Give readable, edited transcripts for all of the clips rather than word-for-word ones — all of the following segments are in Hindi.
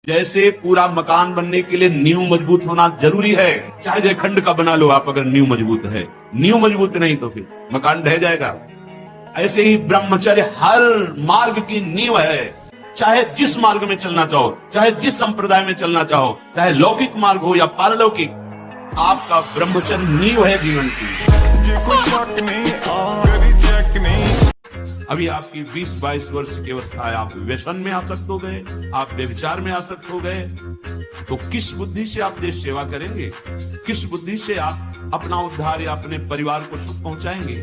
जैसे पूरा मकान बनने के लिए नींव मजबूत होना जरूरी है, चाहे खंड का बना लो आप, अगर नींव मजबूत है, नींव मजबूत नहीं तो फिर मकान ढह जाएगा। ऐसे ही ब्रह्मचर्य हर मार्ग की नींव है। चाहे जिस मार्ग में चलना चाहो, चाहे जिस संप्रदाय में चलना चाहो, चाहे लौकिक मार्ग हो या पारलौकिक, आपका ब्रह्मचर्य नींव है जीवन की। अभी आपकी 20-22 वर्ष की अवस्था है, आप व्यसन में आसक्त हो गए, आप व्यभिचार में आसक्त हो गए, तो किस बुद्धि से आप देश सेवा करेंगे? किस बुद्धि से आप अपना उद्धार या अपने परिवार को सुख पहुंचाएंगे?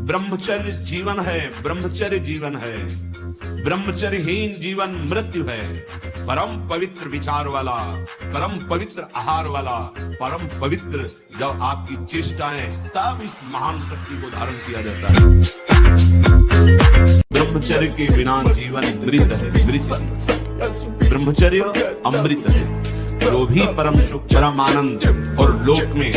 ब्रह्मचर्य जीवन है, ब्रह्मचर्य जीवन है। ब्रह्मचर्यहीन जीवन मृत्यु है। परम पवित्र विचार वाला, परम पवित्र आहार वाला, परम पवित्र जब आपकी चेष्टाएं, तब इस महान शक्ति को धारण किया जाता है। ब्रह्मचर्य के बिना जीवन मृत है, मृत। ब्रह्मचर्य अमृत है, वो भी परम सुख, परम आनंद और लोक में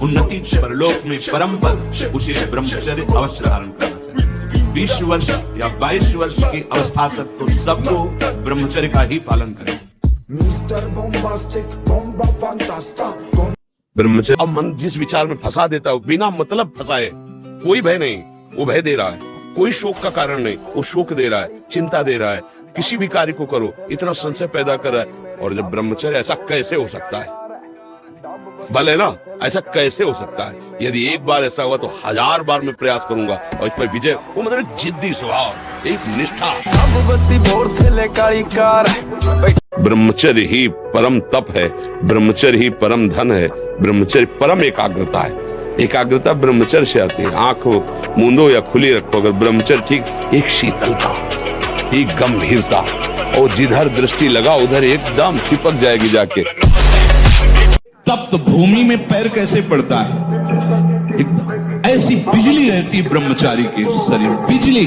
उन्नति, परलोक में परम पद, उसे ब्रह्मचर्य अवश्य धारण करना चाहिए। 20 वर्ष या 22 वर्ष की अवस्था तक तो सबको ब्रह्मचर्य का ही पालन करें। ब्रह्मचर्य अब मन जिस विचार में फंसा देता है, बिना मतलब फंसाए, कोई भय नहीं, वो भय दे रहा है। कोई शोक का कारण नहीं, वो शोक दे रहा है, चिंता दे रहा है। किसी भी कार्य को करो, इतना संशय पैदा कर रहा है। और जब ब्रह्मचर्य, ऐसा कैसे हो सकता है? बल है ना, ऐसा कैसे हो सकता है? यदि एक बार ऐसा हुआ तो 1000 बार मैं प्रयास करूंगा और इस पर विजय। वो मतलब जिद्दी स्वभाव, एक निष्ठा। ब्रह्मचर्य ही परम तप है, ब्रह्मचर्य ही परम धन है, ब्रह्मचर्य परम एकाग्रता है। एकाग्रता ब्रह्मचर्य से आती है। आंख मूंदो या खुली रखो, अगर ब्रह्मचर्य ठीक, एक शीतलता, एक गंभीरता, और जिधर दृष्टि लगा उधर एकदम चिपक जाएगी जाके। तप्त भूमि में पैर कैसे पड़ता है, ऐसी बिजली रहती है ब्रह्मचारी के शरीर। बिजली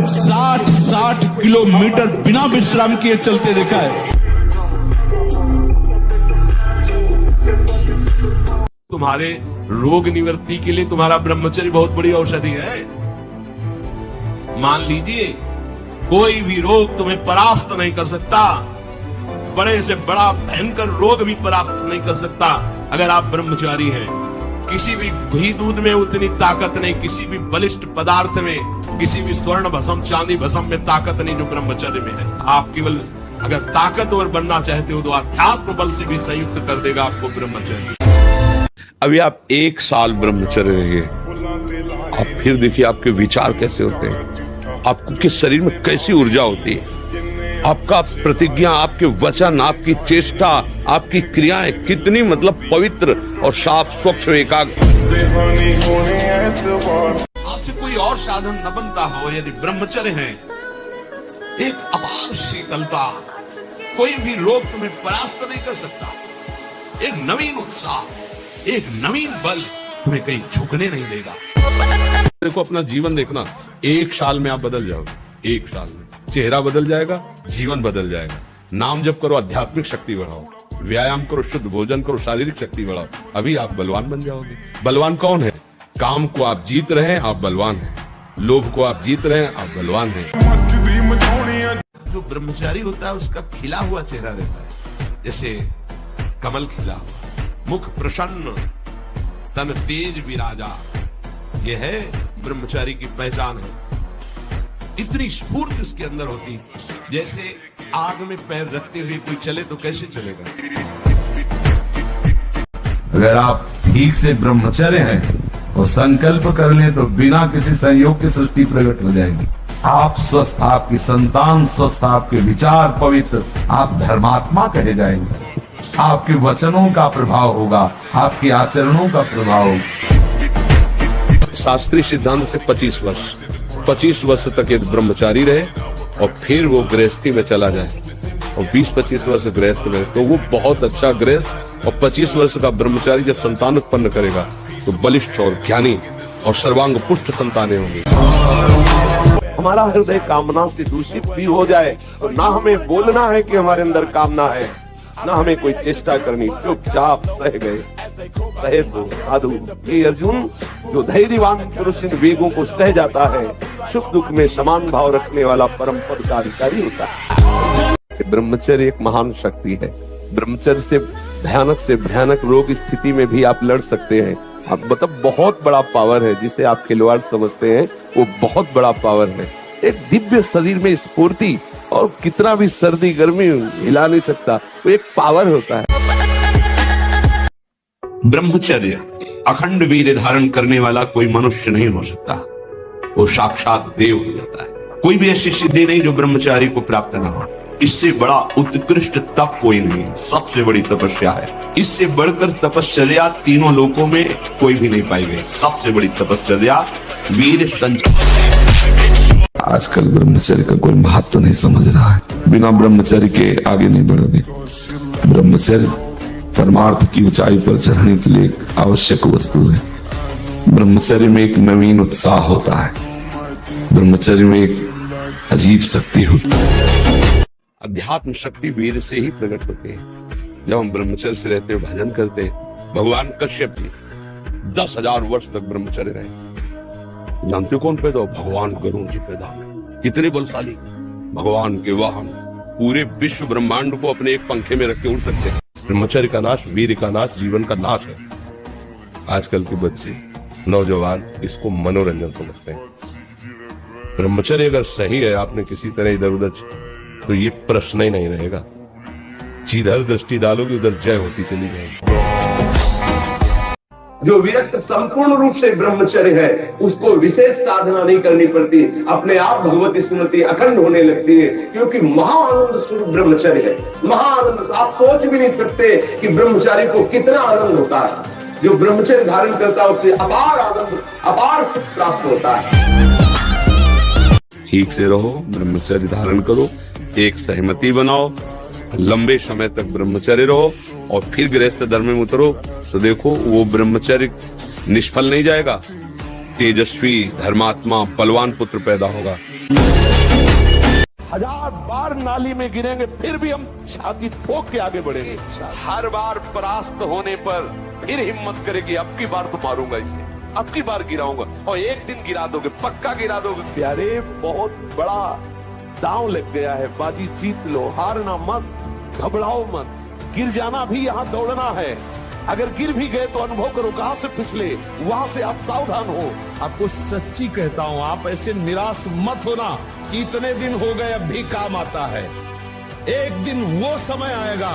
60 किलोमीटर बिना विश्राम किए चलते देखा है। तुम्हारे रोग निवृत्ति के लिए तुम्हारा ब्रह्मचर्य बहुत बड़ी औषधि है। मान लीजिए कोई भी रोग तुम्हें परास्त नहीं कर सकता, बड़े से बड़ा भयंकर रोग भी परास्त नहीं कर सकता अगर आप ब्रह्मचारी हैं। किसी भी घी दूध में उतनी ताकत नहीं, किसी भी बलिष्ठ पदार्थ में, किसी भी स्वर्ण भस्म, चांदी भस्म में ताकत नहीं जो ब्रह्मचर्य में है। आप केवल अगर ताकतवर बनना चाहते हो तो अध्यात्म बल से भी संयुक्त कर देगा आपको ब्रह्मचर्य। अभी आप 1 साल ब्रह्मचर्य रहिए, आप फिर देखिए आपके विचार कैसे होते हैं, आपको किस शरीर में कैसी ऊर्जा होती है, आपका प्रतिज्ञा, आपके वचन, आपकी चेष्टा, आपकी क्रियाएं कितनी मतलब पवित्र और साफ स्वच्छ एकाग्र। आपसे कोई और साधन न बनता हो यदि ब्रह्मचर्य है। एक अपार शीतलता, कोई भी रोग तुम्हें परास्त नहीं कर सकता। एक नवीन उत्साह, एक नवीन बल तुम्हें कहीं झुकने नहीं देगा। देखो अपना जीवन देखना, 1 साल में आप बदल जाओगे। 1 साल में चेहरा बदल जाएगा, जीवन बदल जाएगा। नाम जप करो, आध्यात्मिक शक्ति बढ़ाओ, व्यायाम करो, शुद्ध भोजन करो, शारीरिक शक्ति बढ़ाओ, अभी आप बलवान बन जाओगे। बलवान कौन है? काम को आप जीत रहे हैं, आप बलवान हैं। लोभ को आप जीत रहे हैं, आप बलवान हैं। जो ब्रह्मचारी होता है उसका खिला हुआ चेहरा रहता है, जैसे कमल खिला हुआ, मुख प्रसन्न, तन तेज विराजा। यह है ब्रह्मचारी की पहचान है। इतनी स्फूर्ति उसके अंदर होती, जैसे आग में पैर रखते हुए कोई चले तो कैसे चलेगा। अगर आप ठीक से ब्रह्मचर्य हैं और संकल्प कर लें तो बिना किसी संयोग की सृष्टि प्रकट हो जाएगी। आप स्वस्थ, आपकी संतान स्वस्थ, आपके विचार पवित्र, आप धर्मात्मा कहे जाएंगे। आपके वचनों का प्रभाव होगा, आपके आचरणों का प्रभाव होगा। शास्त्रीय सिद्धांत से 25 वर्ष तक यदि ब्रह्मचारी रहे और फिर वो गृहस्थी में चला जाए और 20-25 वर्ष गृहस्थ में, तो वो बहुत अच्छा गृहस्थ। और 25 वर्ष का ब्रह्मचारी जब संतान उत्पन्न करेगा तो बलिष्ठ और ज्ञानी और सर्वांग पुष्ट संतानें होंगी। हमारा हृदय कामना से दूषित भी हो जाए तो ना हमें बोलना है कि हमारे अंदर कामना है, ना हमें कोई चेष्टा करनी, चुपचाप सह गए। सहे तो साधु। ये अर्जुन, जो धैर्यवान पुरुष इन वेगों को सह जाता है, सुख दुख में समान भाव रखने वाला परम पद का अधिकारी होता है। ब्रह्मचर्य एक महान शक्ति है। ब्रह्मचर्य से भयानक रोग स्थिति में भी आप लड़ सकते हैं। आप मतलब बहुत बड़ा पावर है, जिसे आप खिलवाड़ समझते हैं वो बहुत बड़ा पावर है। एक दिव्य शरीर में स्फूर्ति, और कितना भी सर्दी गर्मी हिला नहीं सकता, वो एक पावर होता है। ब्रह्मचर्य अखंड वीर्य धारण करने वाला कोई मनुष्य नहीं हो सकता, वो साक्षात देव हो जाता है। कोई भी ऐसी सिद्धि नहीं जो ब्रह्मचारी को प्राप्त न हो। इससे बड़ा उत्कृष्ट तप कोई नहीं, सबसे बड़ी तपस्या है। इससे बढ़कर तपस्या तीनों लोकों में कोई भी नहीं पाई गई। सबसे बड़ी तपस्या वीर संचय। आजकल ब्रह्मचर्य का कोई महत्व तो नहीं समझ रहा है। बिना ब्रह्मचर्य के आगे नहीं बढ़ोगे। ब्रह्मचर्य परमार्थ की ऊंचाई पर चढ़ने के लिए एक आवश्यक वस्तु है। ब्रह्मचर्य में एक नवीन उत्साह होता है। ब्रह्मचर्य में एक अजीब शक्ति होती है। अध्यात्म शक्ति वीर से ही प्रकट होते हैं। जब हम ब्रह्मचर्य से रहते हैं, भजन करते हैं। भगवान कश्यप जी 10,000 वर्ष तक ब्रह्मचर्य रहे। जानते हो कौन पैदा हो? भगवान गरुड़ जी पैदा हुए। कितने बलशाली, भगवान के वाहन, पूरे विश्व ब्रह्मांड को अपने एक पंखे में रख के उड़ सकते हैं। ब्रह्मचर्य का नाश, वीर का नाश, जीवन का नाश है। आजकल के बच्चे, नौजवान इसको मनोरंजन समझते हैं। ब्रह्मचर्य अगर सही है, आपने किसी तरह इधर उधर, तो ये प्रश्न ही नहीं रहेगा। जिधर दृष्टि डालोगे उधर जय होती चली जाएगी। जो विरक्त संपूर्ण रूप से ब्रह्मचर्य है, उसको विशेष साधना नहीं करनी पड़ती, अपने आप भगवती स्मृति अखंड होने लगती है, क्योंकि महाआनंद स्वरूप ब्रह्मचर्य है। महाआनंद, आप सोच भी नहीं सकते कि ब्रह्मचारी को कितना आनंद होता है। जो ब्रह्मचर्य धारण करता है उससे अपार आनंद, अपार सुख प्राप्त होता है। ठीक से रहो, ब्रह्मचर्य धारण करो, एक सहमति बनाओ, लंबे समय तक ब्रह्मचर्य रहो, और फिर गृहस्थ धर्म में उतरो, तो देखो वो ब्रह्मचर्य निष्फल नहीं जाएगा। तेजस्वी, धर्मात्मा, बलवान पुत्र पैदा होगा। 1000 बार नाली में गिरेंगे, फिर भी हम छाती ठोक के आगे बढ़ेंगे। हर बार परास्त होने पर फिर हिम्मत करेगी, अब की बार तो मारूंगा इसे, अब की बार गिराऊंगा, और एक दिन गिरा दोगे, पक्का गिरा दोगे। प्यारे, बहुत बड़ा दांव लग गया है, बाजी जीत लो, हारना मत, घबराओ मत। गिर जाना भी यहाँ दौड़ना है। अगर गिर भी गए तो अनुभव करो कहां से फिसले, वहां से आप सावधान हो। आपको सच्ची कहता हूं, आप ऐसे निराश मत होना कि इतने दिन हो गए अब भी काम आता है। एक दिन वो समय आएगा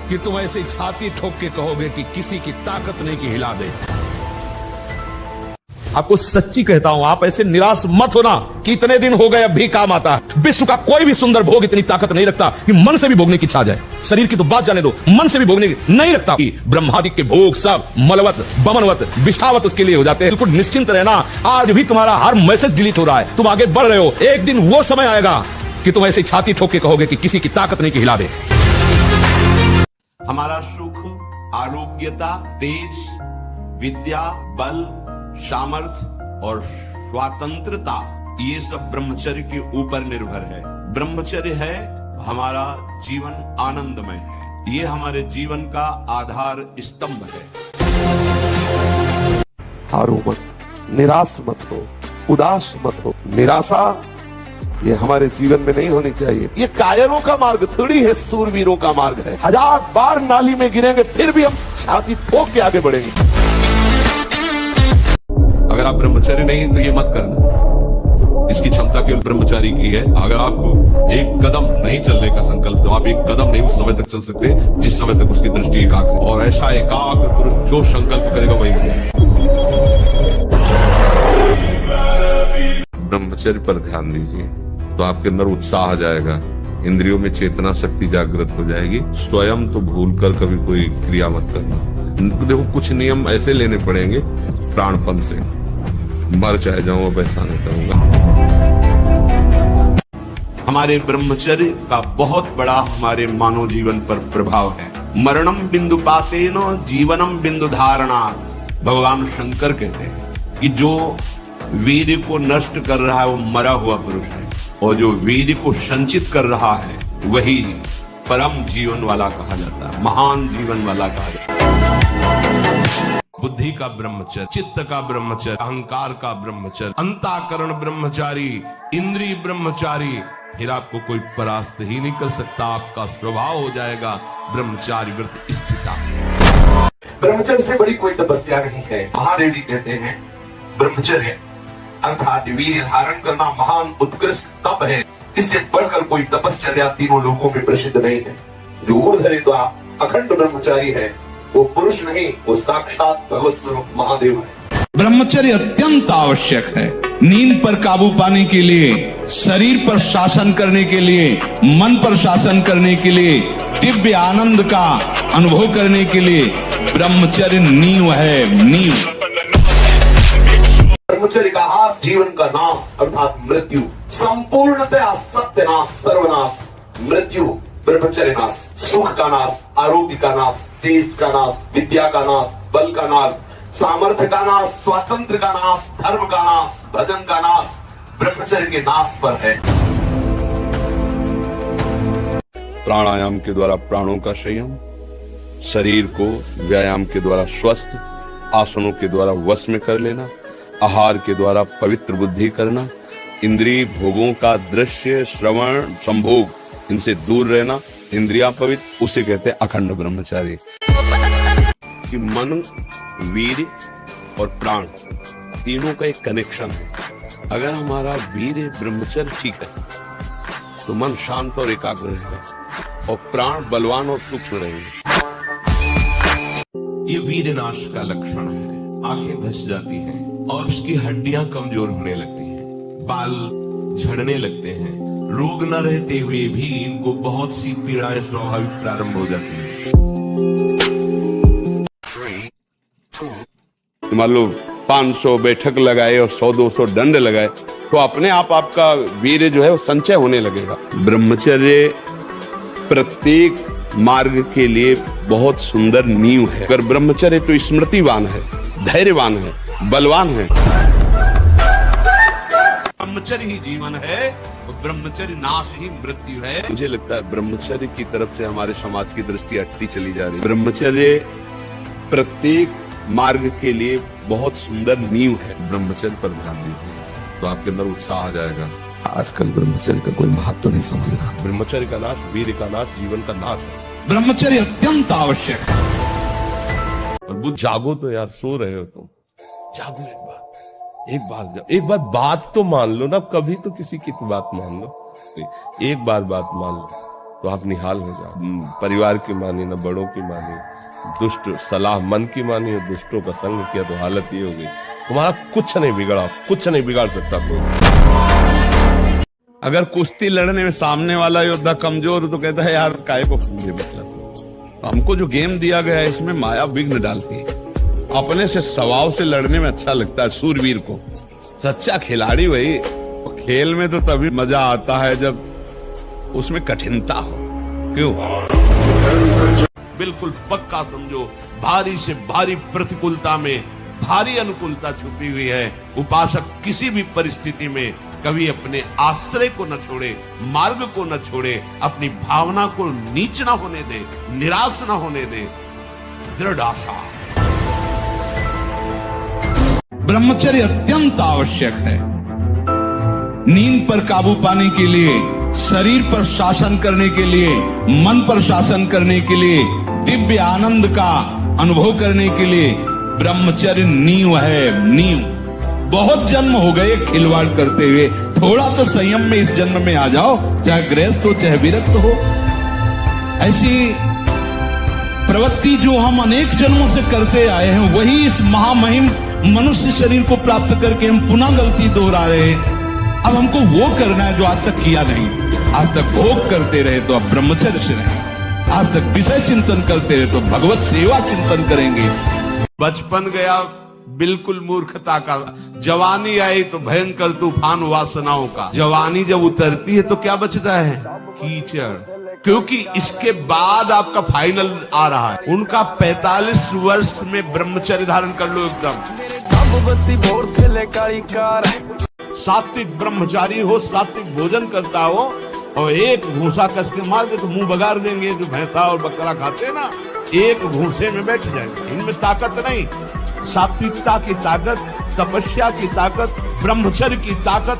कि तुम ऐसे छाती ठोक के कहोगे कि किसी की ताकत नहीं कि हिला दे। आपको सच्ची कहता हूं, आप ऐसे निराश मत होना कि इतने दिन हो गए अब भी काम आता है। विश्व का कोई भी सुंदर भोग इतनी ताकत नहीं रखता कि मन से भी भोगने की इच्छा जाए। शरीर की तो बात जाने दो, मन से भी भोगने की नहीं रखता। ब्रह्मादिक के भोग सब मलवत, बमनवत, विष्ठावत उसके लिए हो जाते हैं। बिल्कुल निश्चिंत रहना, आज भी तुम्हारा हर मैसेज डिलीट हो रहा है, तुम आगे बढ़ रहे हो। एक दिन वो समय आएगा कि तुम ऐसे छाती ठोक के कहोगे कि किसी की ताकत नहीं कि हिला दे। हमारा सुख, आरोग्यता, तेज, विद्या, बल, सामर्थ्य और स्वतंत्रता, ये सब ब्रह्मचर्य के ऊपर निर्भर है। ब्रह्मचर्य है हमारा जीवन आनंदमय है, ये हमारे जीवन का आधार स्तंभ है। हारो मत, निराश मत हो, उदास मत हो। निराशा ये हमारे जीवन में नहीं होनी चाहिए। ये कायरों का मार्ग थोड़ी है, सूरवीरों का मार्ग है। 1000 बार नाली में गिरेंगे, फिर भी हम छाती ठोक के आगे बढ़ेंगे। अगर आप ब्रह्मचारी नहीं तो ये मत करना, इसकी क्षमता केवल ब्रह्मचारी की है। अगर आपको एक कदम नहीं चलने का संकल्प, तो आप एक कदम नहीं उस समय तक चल सकते जिस समय तक उसकी दृष्टि एकाग्र, और ऐसा एकाग्र पुरुष जो संकल्प करेगा वही ब्रह्मचर्य पर ध्यान दीजिए, तो आपके अंदर उत्साह आ जाएगा, इंद्रियों में चेतना शक्ति जागृत हो जाएगी। स्वयं तो भूलकर कभी कोई क्रिया मत करना। देखो, कुछ नियम ऐसे लेने पड़ेंगे प्राणपन से, मर चाहे जाऊं अब ऐसा नहीं करूंगा। हमारे ब्रह्मचर्य का बहुत बड़ा हमारे मानव जीवन पर प्रभाव है। मरणम बिंदु पातेन जीवनम बिंदु धारणात्। भगवान शंकर कहते हैं कि जो वीर्य को नष्ट कर रहा है वो मरा हुआ पुरुष है, और जो वीर्य को संचित कर रहा है वही परम जीवन वाला कहा जाता है, महान जीवन वाला कहा जाता है। बुद्धि का ब्रह्मचर्य, चित्त का ब्रह्मचर्य, अहंकार का ब्रह्मचर्य, अंतःकरण ब्रह्मचारी, इंद्रिय ब्रह्मचारी, फिर आपको कोई परास्त ही नहीं कर सकता। आपका स्वभाव हो जाएगा ब्रह्मचारी व्रत स्थिता। ब्रह्मचर्य से बड़ी कोई तपस्या नहीं है। महादेव जी कहते हैं ब्रह्मचर्य अर्थात वीर्य धारण करना महान उत्कृष्ट तप है। इससे बढ़कर कोई तपस्या तीनों लोकों में प्रसिद्ध नहीं है। जो ऊर्ध्वरेता अखंड ब्रह्मचारी है वो पुरुष नहीं, वो साक्षात भगवत स्वरूप महादेव है। ब्रह्मचर्य अत्यंत आवश्यक है। नींद पर काबू पाने के लिए, शरीर पर शासन करने के लिए, मन पर शासन करने के लिए, दिव्य आनंद का अनुभव करने के लिए ब्रह्मचर्य नींव है, नींव। ब्रह्मचर्य का हास जीवन का नाश अर्थात मृत्यु, संपूर्णतया सत्यनाश, सर्वनाश, मृत्यु, ब्रह्मचर्य नाश, सुख का नाश, आरोग्य का नाश, तेज का नाश, विद्या का नाश, बल का नाश, सामर्थ्य का नाश, स्वातंत्र का नाश, धर्म का नाश, भजन का नाश ब्रह्मचर्य के नाश पर है। प्राणायाम के द्वारा प्राणों का संयम, शरीर को व्यायाम के द्वारा स्वस्थ, आसनों के द्वारा वश में कर लेना, आहार के द्वारा पवित्र बुद्धि करना, इंद्रिय भोगों का दृश्य श्रवण संभोग इनसे दूर रहना, इंद्रियां पवित्र, उसे कहते हैं अखंड ब्रह्मचारी। कि मन, वीर्य और प्राण तीनों का एक कनेक्शन है। अगर हमारा वीर्य ब्रह्मचर्य ठीक है तो मन शांत और एकाग्र रहेगा और प्राण बलवान और सूक्ष्म रहेंगे। ये वीरनाश का लक्षण है। आंखें धस जाती हैं और उसकी हड्डियां कमजोर होने लगती हैं, बाल झड़ने लगते हैं। रोग न रहते हुए भी इनको बहुत सी पीड़ाएं स्वाभाविक प्रारंभ हो जाती हैं। मान लो 500 बैठक लगाए और 100-200 दंड लगाए तो अपने आप आपका वीर्य जो है वो संचय होने लगेगा। ब्रह्मचर्य प्रत्येक मार्ग के लिए बहुत सुंदर नींव है। अगर ब्रह्मचर्य तो स्मृतिवान है, धैर्यवान है, बलवान है। ब्रह्मचर्य ही जीवन है, ब्रह्मचर्य नाश ही मृत्यु है। मुझे लगता है ब्रह्मचर्य की तरफ से हमारे समाज की दृष्टि हटती चली जा रही है। ब्रह्मचर्य प्रत्येक मार्ग के लिए बहुत सुंदर नींव है। ब्रह्मचर्य पर ध्यान दीजिए तो आपके अंदर उत्साह आ जाएगा। आजकल ब्रह्मचर्य का कोई महत्व नहीं समझ रहा। ब्रह्मचर्य का नाश वीर्य का नाश, जीवन का नाश है। ब्रह्मचर्य अत्यंत आवश्यक है। और बुद्ध जागो तो यार, सो रहे हो तुम, जागो एक बार बात तो मान लो ना, कभी तो किसी की तो बात मान लो। एक बार बात मान लो तो आप निहाल हो जाओ। परिवार की मानी ना बड़ों की मानी, दुष्ट सलाह मन की मानी और दुष्टों का संग किया तो हालत ये हो गई। तुम्हारा कुछ नहीं बिगड़ा, कुछ नहीं बिगाड़ सकता कोई। अगर कुश्ती लड़ने में सामने वाला योद्धा कमजोर हो तो कहता है यार काहे को पूरे मतलब, हमको जो गेम दिया गया है इसमें माया विघ्न डालती है। अपने से स्वभाव से लड़ने में अच्छा लगता है सूरवीर को। सच्चा खिलाड़ी वही, खेल में तो तभी मजा आता है जब उसमें कठिनता हो। क्यों? बिल्कुल पक्का समझो, भारी से भारी प्रतिकूलता में भारी अनुकूलता छुपी हुई है। उपासक किसी भी परिस्थिति में कभी अपने आश्रय को न छोड़े, मार्ग को न छोड़े, अपनी भावना को नीच न होने दे, निराश न होने दे। दृढ़ आशा। ब्रह्मचर्य अत्यंत आवश्यक है। नींद पर काबू पाने के लिए, शरीर पर शासन करने के लिए, मन पर शासन करने के लिए, दिव्य आनंद का अनुभव करने के लिए ब्रह्मचर्य नींव है, नींव। बहुत जन्म हो गए खिलवाड़ करते हुए, थोड़ा तो संयम में इस जन्म में आ जाओ, चाहे गृहस्थ हो चाहे विरक्त हो। ऐसी प्रवृत्ति जो हम अनेक जन्मों से करते आए हैं, वही इस महामहिम मनुष्य शरीर को प्राप्त करके हम पुनः गलती दोहरा रहे हैं। अब हमको वो करना है जो आज तक किया नहीं। आज तक भोग करते रहे तो अब ब्रह्मचर्य से रहे, आज तक विषय चिंतन करते रहे तो भगवत सेवा चिंतन करेंगे। बचपन गया बिल्कुल मूर्खता का, जवानी आई तो भयंकर तूफान वासनाओं का। जवानी जब उतरती है तो क्या बचता है? कीचड़। क्योंकि इसके बाद आपका फाइनल आ रहा है। उनका 45 वर्ष में ब्रह्मचर्य धारण कर लो एकदम। सात्विक ब्रह्मचारी हो, सात्विक भोजन करता हो और एक भूसा कस के मार दे तो मुंह बगाड़ देंगे। जो भैंसा और बकरा खाते हैं ना, एक भूसे में बैठ जाएंगे। इनमें ताकत नहीं। सात्विकता की ताकत, तपस्या की ताकत, ब्रह्मचर्य की ताकत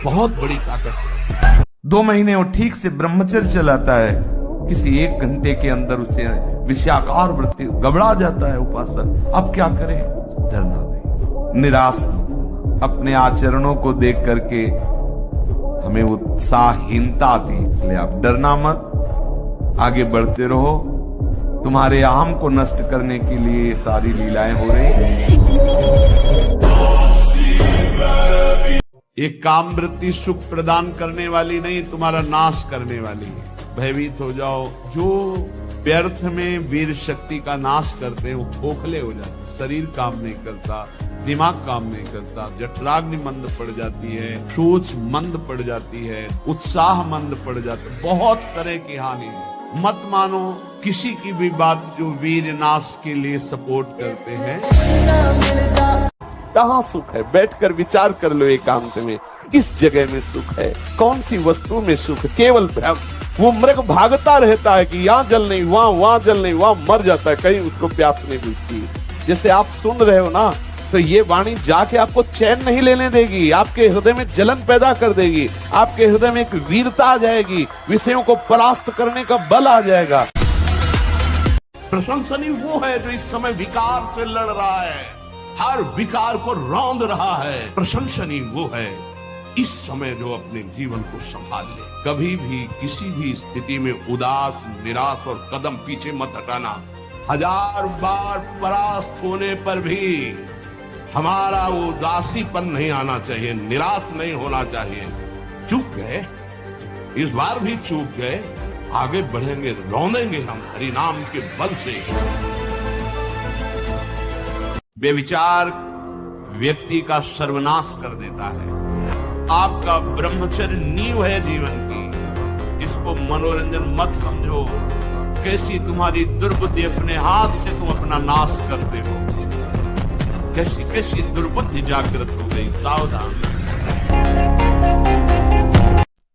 बहुत बड़ी ताकत है। 2 महीने वो ठीक से ब्रह्मचर्य चलाता है, किसी 1 घंटे के अंदर उसे विषयाकार वृत्ति गबड़ा जाता है उपासक। अब क्या करें? डरना नहीं, निराश मत होना। अपने आचरणों को देख करके हमें उत्साहहीनता आती है, इसलिए आप डरना मत, आगे बढ़ते रहो। तुम्हारे अहम को नष्ट करने के लिए ये सारी लीलाएं हो रही हैं। ये काम वृत्ति सुख प्रदान करने वाली नहीं, तुम्हारा नाश करने वाली है। भयभीत हो जाओ। जो व्यर्थ में वीर शक्ति का नाश करते हैं वो खोखले हो जाते हैं, शरीर काम नहीं करता, दिमाग काम नहीं करता, जठराग्नि मंद पड़ जाती है, सोच मंद पड़ जाती है, उत्साह मंद पड़ जाता है, बहुत तरह की हानि है। मत मानो किसी की भी बात जो वीर नाश के लिए सपोर्ट करते हैं। कहाँ सुख है? बैठकर विचार कर लो एकांत में, किस जगह में सुख है, कौन सी वस्तु में सुख? केवल भ्रम। वो मृग भागता रहता है कि यहाँ जल नहीं, वहां जल नहीं, वहां मर जाता है, कहीं उसको प्यास नहीं बुझती। जैसे आप सुन रहे हो ना, तो ये वाणी जाके आपको चैन नहीं लेने देगी, आपके हृदय में जलन पैदा कर देगी, आपके हृदय में एक वीरता आ जाएगी, विषयों को परास्त करने का बल आ जाएगा। प्रशंसनीय वो है जो इस समय विकार से लड़ रहा है, हर विकार को रौंद रहा है। प्रशंसनीय वो है इस समय जो अपने जीवन को संभाल ले। कभी भी किसी भी स्थिति में उदास, निराश और कदम पीछे मत हटाना। 1000 बार परास्त होने पर भी हमारा वो उदासीपन नहीं आना चाहिए, निराश नहीं होना चाहिए। चूक गए, इस बार भी चूक गए, आगे बढ़ेंगे, रौंदेंगे हम हरिनाम के बल से। बेविचार व्यक्ति का सर्वनाश कर देता है। आपका ब्रह्मचर्य नींव है जीवन की, इसको मनोरंजन मत समझो। कैसी तुम्हारी दुर्बुद्धि, अपने हाथ से तुम अपना नाश करते हो। कैसी कैसी दुर्बुद्धि जागृत हो गई, सावधान।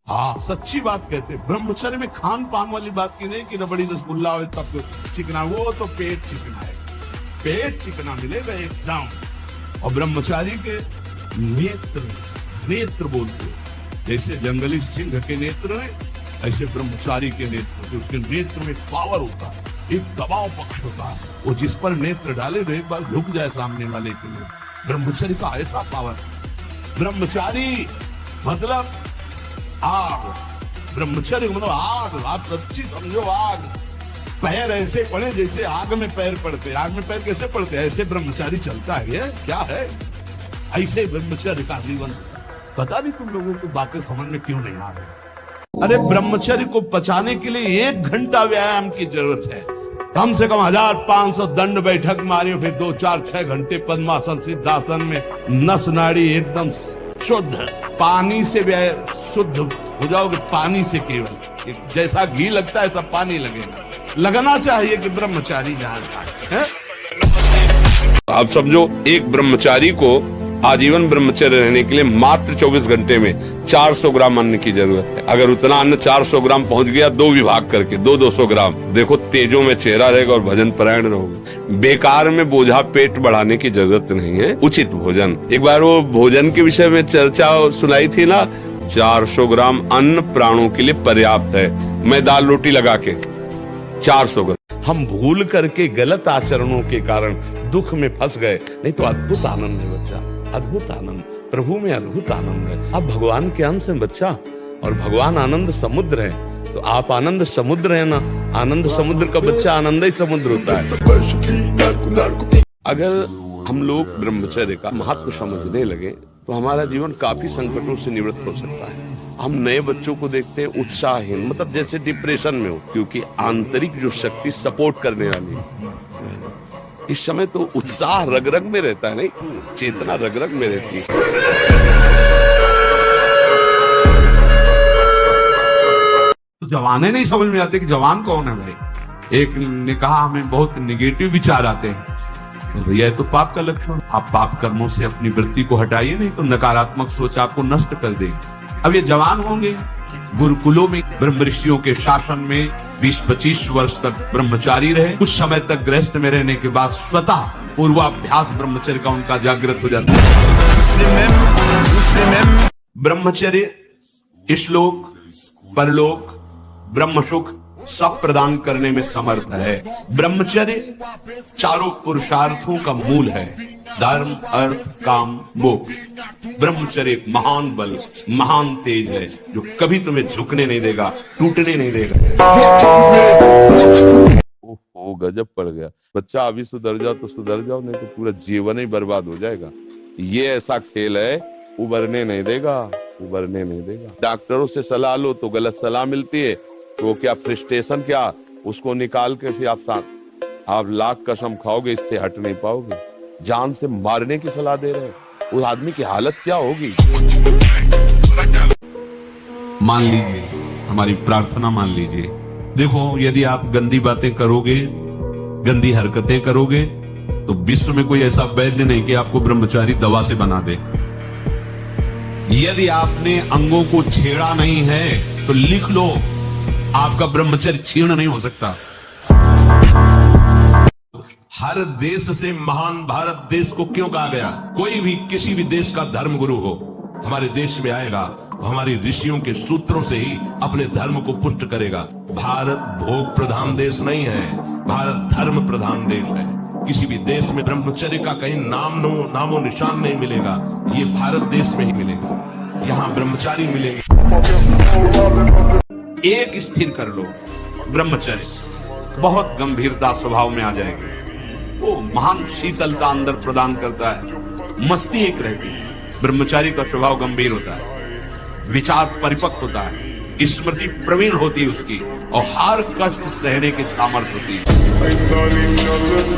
हाँ, सच्ची बात कहते, ब्रह्मचर्य में खान पान वाली बात की नहीं कि रबड़ी रसगुल्ला हो तब तो चिकना, वो तो पेट चिकना है, पेट चिकना मिलेगा एकदम। और ब्रह्मचारी के नेत्र बोलते, जैसे जंगली सिंह के नेत्र है, ऐसे ब्रह्मचारी के नेत्र, उसके नेत्र में पावर होता है, एक दबाव पक्ष होता है। वो जिस पर नेत्र डाले तो एक बार झुक जाए सामने वाले के लिए। ब्रह्मचर्य का ऐसा पावर। ब्रह्मचारी मतलब आग, ब्रह्मचर्य मतलब आग। आप सच्ची समझो, आग। पैर ऐसे पड़े जैसे आग में पैर पड़ते। आग में पैर कैसे पड़ते? ऐसे ब्रह्मचारी चलता है। ये क्या है? ऐसे ब्रह्मचर्य का जीवन। पता नहीं तुम लोगों को बातें समझ में क्यों नहीं आ रही। अरे ब्रह्मचर्य को पचाने के लिए 1 घंटा व्यायाम की जरूरत है। कम से कम 1500 दंड बैठक मारियो, फिर 2, 4, 6 घंटे पद्मासन सिद्धासन में नस नाड़ी एकदम शुद्ध। पानी से शुद्ध हो जाओगे, पानी से केवल। जैसा घी लगता है ऐसा पानी लगना चाहिए कि ब्रह्मचारी जानता है। आप समझो, एक ब्रह्मचारी को आजीवन ब्रह्मचर्य रहने के लिए मात्र 24 घंटे में 400 ग्राम अन्न की जरूरत है। अगर उतना अन्न 400 ग्राम पहुंच गया, 2 विभाग करके 200 ग्राम, देखो तेजों में चेहरा रहेगा और भजन परायण रहोगे। बेकार में बोझा पेट बढ़ाने की जरूरत नहीं है। उचित भोजन, एक बार वो भोजन के विषय में चर्चा सुनाई थी ना, 400 ग्राम अन्न प्राणों के लिए पर्याप्त है। मैं दाल रोटी लगा के 400 ग्राम। हम भूल करके गलत आचरणों के कारण दुख में फंस गए, नहीं तो अद्भुत आनंद है बच्चा, अद्भुत आनंद। प्रभु में अद्भुत आनंद है। अब भगवान के अंश है बच्चा, और भगवान आनंद समुद्र है, तो आप आनंद समुद्र है ना। आनंद समुद्र का बच्चा आनंद ही समुद्र होता है। अगर हम लोग ब्रह्मचर्य का महत्व समझने लगे तो हमारा जीवन काफी संकटों से निवृत्त हो सकता है। हम नए बच्चों को देखते हैं उत्साहहीन, मतलब जैसे डिप्रेशन में हो, क्योंकि आंतरिक जो शक्ति सपोर्ट करने वाली है, इस समय तो उत्साह रग रग में रहता है, नहीं, चेतना रग रग में रहती है। जवाने नहीं समझ में आते कि जवान कौन है भाई। एक ने कहा हमें बहुत निगेटिव विचार आते हैं, तो भैया तो पाप का लक्षण। आप पाप कर्मों से अपनी वृत्ति को हटाइए, नहीं तो नकारात्मक सोच आपको नष्ट कर देगी। अब ये जवान होंगे, गुरुकुलों में ब्रह्म ऋषियों के शासन में 20-25 वर्ष तक ब्रह्मचारी रहे। कुछ समय तक गृहस्थ में रहने के बाद स्वतः पूर्वाभ्यास ब्रह्मचर्य का उनका जागृत हो जाता है। ब्रह्मचर्य श्लोक परलोक, ब्रह्म सुख सब प्रदान करने में समर्थ है। ब्रह्मचर्य चारों पुरुषार्थों का मूल है, धर्म, अर्थ, काम, मोक्ष। ब्रह्मचर्य एक महान बल, महान तेज है जो कभी तुम्हें झुकने नहीं देगा, टूटने नहीं देगा। ओहो, गजब पड़ गया। बच्चा अभी सुधर जाओ तो सुधर जाओ, नहीं तो पूरा जीवन ही बर्बाद हो जाएगा। ये ऐसा खेल है, उबरने नहीं देगा, उबरने नहीं देगा। डॉक्टरों से सलाह लो तो गलत सलाह मिलती है, तो क्या फ्रस्ट्रेशन क्या उसको निकाल के फिर आप लाख कसम खाओगे, इससे हट नहीं पाओगे। जान से मारने की सलाह दे रहे हैं, उस आदमी की हालत क्या होगी। मान लीजिए, हमारी प्रार्थना मान लीजिए, देखो यदि आप गंदी बातें करोगे, गंदी हरकतें करोगे, तो विश्व में कोई ऐसा वैद्य नहीं कि आपको ब्रह्मचारी दवा से बना दे। यदि आपने अंगों को छेड़ा नहीं है तो लिख लो, आपका ब्रह्मचर्य छीर्ण नहीं हो सकता। हर देश से महान भारत देश को क्यों कहा गया? कोई भी किसी भी देश का धर्म गुरु हो, हमारे देश में आएगा, हमारे ऋषियों के सूत्रों से ही अपने धर्म को पुष्ट करेगा। भारत भोग प्रधान देश नहीं है, भारत धर्म प्रधान देश है। किसी भी देश में ब्रह्मचर्य का कहीं नामो निशान नहीं मिलेगा, ये भारत देश में ही मिलेगा। यहाँ ब्रह्मचारी मिलेंगे। एक स्थिर कर लो, ब्रह्मचर्य बहुत गंभीरता स्वभाव में आ जाएगी। वो महान शीतलता अंदर प्रदान करता है, मस्ती एक रहती है। ब्रह्मचारी का स्वभाव गंभीर होता है, विचार परिपक्व होता है, स्मृति प्रवीण होती है उसकी, और हर कष्ट सहने की सामर्थ्य होती है।